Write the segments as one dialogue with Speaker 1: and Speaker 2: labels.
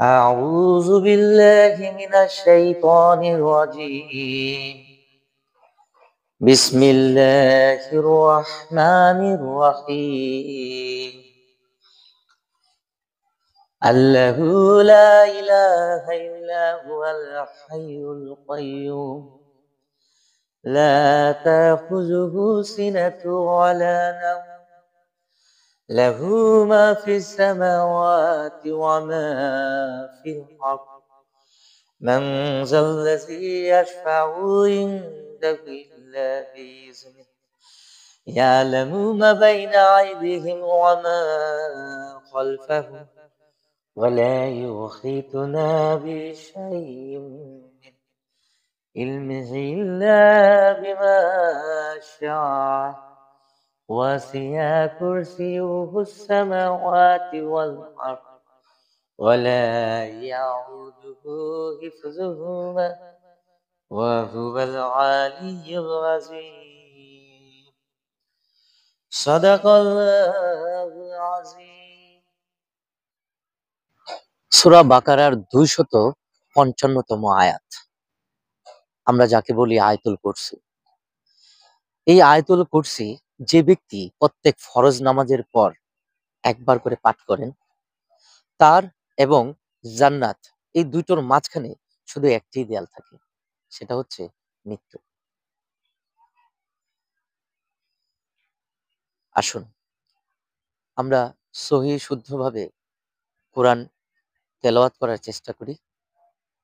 Speaker 1: أعوذ بالله من الشيطان الرجيم بسم الله الرحمن الرحيم الله لا إله إلا هو الحي القيوم لا تأخذه سنة ولا نوم له ما في السماوات وما في الأرض من ذا الذي يشفع عنده إلا بإذنه يعلم ما بين أيديهم وما خلفهم ولا يحيطون بشيء من علمه إلا بما شاء وسع كرسيه السماوات والأرض ولا يعوده حفظهما وهو العلي العظيم صدق الله العظيم সূরা বাকারার 255তম আয়াত, আমরা যাকে বলি আয়াতুল কুরসি। এই আয়াতুল কুরসি যে ব্যক্তি প্রত্যেক ফরজ নামাজের পর একবার করে পাঠ করেন, তার এবং জান্নাত এই দুটোর মাঝখানে শুধু একটি দেয়াল থাকে, সেটা হচ্ছে মৃত্যু। আসুন আমরা সহিহ শুদ্ধভাবে কোরআন তেলাওয়াত করার চেষ্টা করি।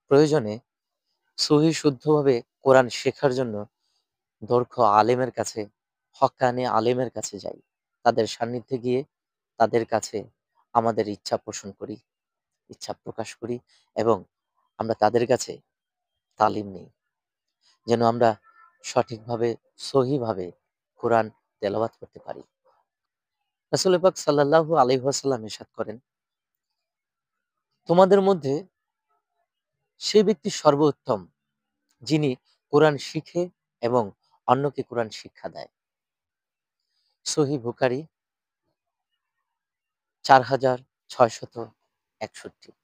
Speaker 1: প্রয়োজনে সহিহ শুদ্ধভাবে কোরআন শেখার জন্য দক্ষ আলেমের কাছে, হক্কানি আলেমের কাছে যাই। তাদের সান্নিধ্যে গিয়ে তাদের কাছে আমাদের ইচ্ছা পোষণ করি, ইচ্ছা প্রকাশ করি এবং আমরা তাদের কাছে তালিম নিই, যেন আমরা সঠিকভাবে সহিভাবে কোরআন তেলাওয়াত করতে পারি। রাসূল পাক সাল্লাল্লাহু আলাইহি ওয়াসাল্লাম ইরশাদ করেন, তোমাদের মধ্যে সে ব্যক্তি সর্বোত্তম যিনি কোরআন শিখে এবং অন্যকে কোরআন শিক্ষা দেয়। সহিহ বুখারী 4661।